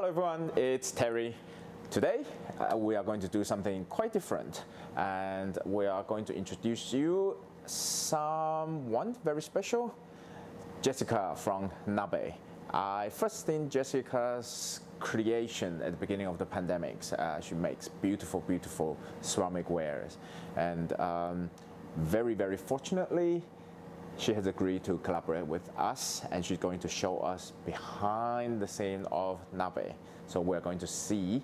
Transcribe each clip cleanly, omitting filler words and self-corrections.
Hello everyone, it's Terry. Today we are going to do something quite different, and we are going to introduce you someone very special, Jessica from Nabe. I first seen Jessica's creation at the beginning of the pandemic. She makes beautiful ceramic wares, and very fortunately she has agreed to collaborate with us, and she's going to show us behind the scene of Nabe. So we're going to see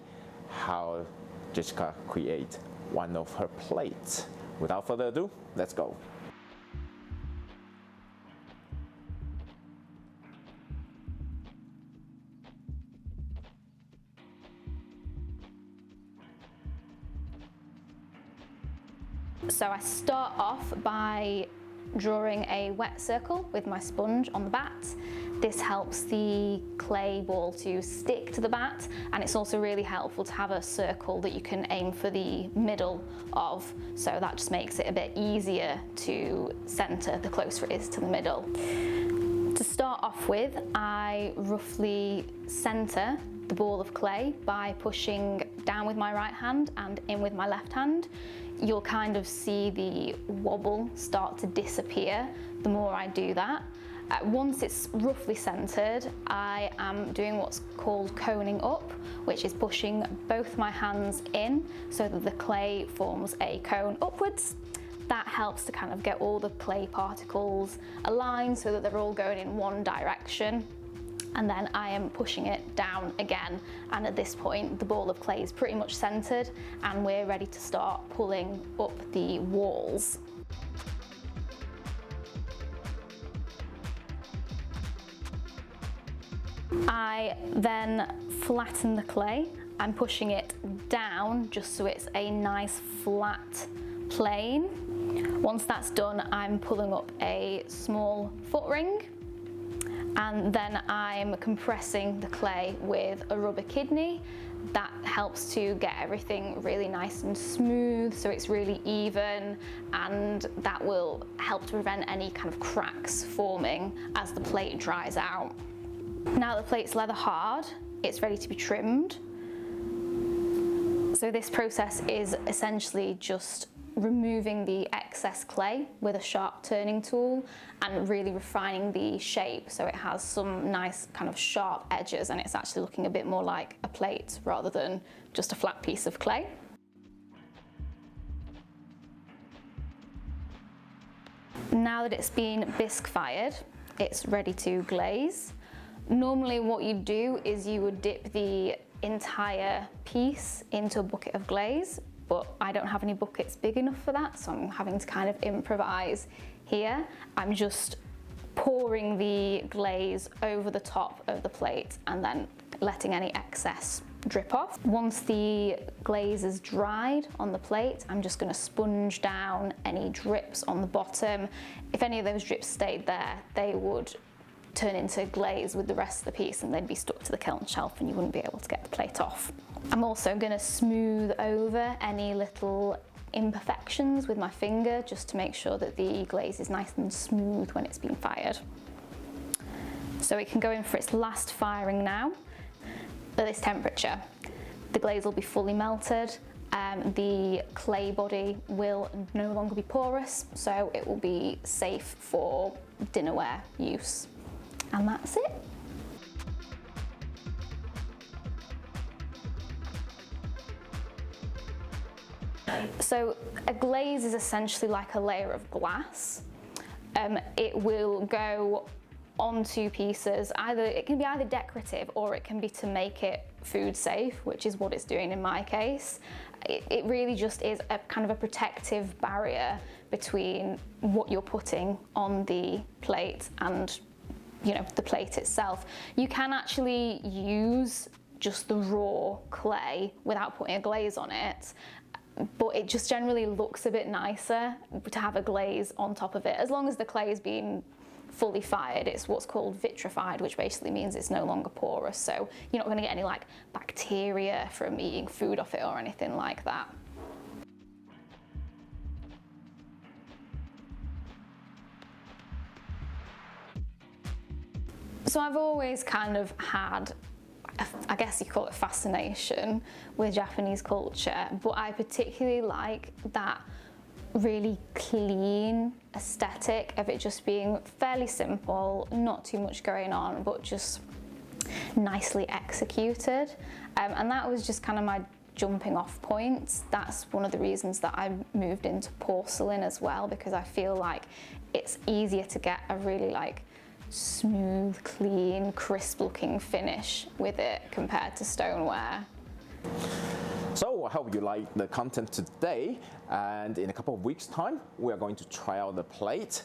how Jessica creates one of her plates. Without further ado, let's go. So I start off by drawing a wet circle with my sponge on the bat. This helps the clay ball to stick to the bat, and it's also really helpful to have a circle that you can aim for the middle of, so that just makes it a bit easier to center the closer it is to the middle. To start off with, I roughly center the ball of clay by pushing down with my right hand and in with my left hand. You'll kind of see the wobble start to disappear the more I do that. Once it's roughly centered, I am doing what's called coning up, which is pushing both my hands in so that the clay forms a cone upwards. That helps to kind of get all the clay particles aligned so that they're all going in one direction. And then I am pushing it down again, and at this point the ball of clay is pretty much centered and we're ready to start pulling up the walls. I then flatten the clay. I'm pushing it down just so it's a nice flat plane. Once that's done, I'm pulling up a small foot ring, and then I'm compressing the clay with a rubber kidney. That helps to get everything really nice and smooth so it's really even, and that will help to prevent any kind of cracks forming as the plate dries out. Now the plate's leather hard, it's ready to be trimmed. So this process is essentially just removing the excess clay with a sharp turning tool and really refining the shape so it has some nice kind of sharp edges and it's actually looking a bit more like a plate rather than just a flat piece of clay. Now that it's been bisque fired, it's ready to glaze. Normally what you do is you would dip the entire piece into a bucket of glaze, but I don't have any buckets big enough for that, so I'm having to kind of improvise here. I'm just pouring the glaze over the top of the plate and then letting any excess drip off. Once the glaze is dried on the plate, I'm just going to sponge down any drips on the bottom. If any of those drips stayed there, they would turn into glaze with the rest of the piece and they'd be stuck to the kiln shelf and you wouldn't be able to get the plate off. I'm also going to smooth over any little imperfections with my finger just to make sure that the glaze is nice and smooth when it's been fired. So it can go in for its last firing now. At this temperature, the glaze will be fully melted. The clay body will no longer be porous, so it will be safe for dinnerware use. And that's it. So a glaze is essentially like a layer of glass. It will go onto pieces, it can be either decorative or it can be to make it food safe, which is what it's doing in my case. It really just is a kind of a protective barrier between what you're putting on the plate and the plate itself. You can actually use just the raw clay without putting a glaze on it, but it just generally looks a bit nicer to have a glaze on top of it. As long as the clay is being fully fired, it's what's called vitrified, which basically means it's no longer porous, so you're not going to get any like bacteria from eating food off it or anything like that. So I've always kind of had I guess you call it fascination with Japanese culture, but I particularly like that really clean aesthetic of it just being fairly simple, not too much going on, but just nicely executed. And that was just kind of my jumping off points. That's one of the reasons that I moved into porcelain as well, because I feel like it's easier to get a really like smooth, clean, crisp looking finish with it compared to stoneware. So I hope you like the content today, and in a couple of weeks time we are going to try out the plate,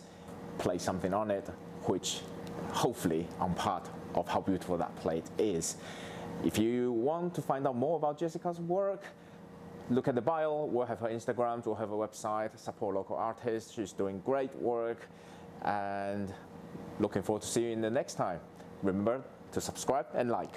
place something on it, which hopefully I'm part of how beautiful that plate is. If you want to find out more about Jessica's work, look at the bio. We'll have her Instagram, we'll have her website, support local artists. She's doing great work, and looking forward to seeing you in the next time. Remember to subscribe and like.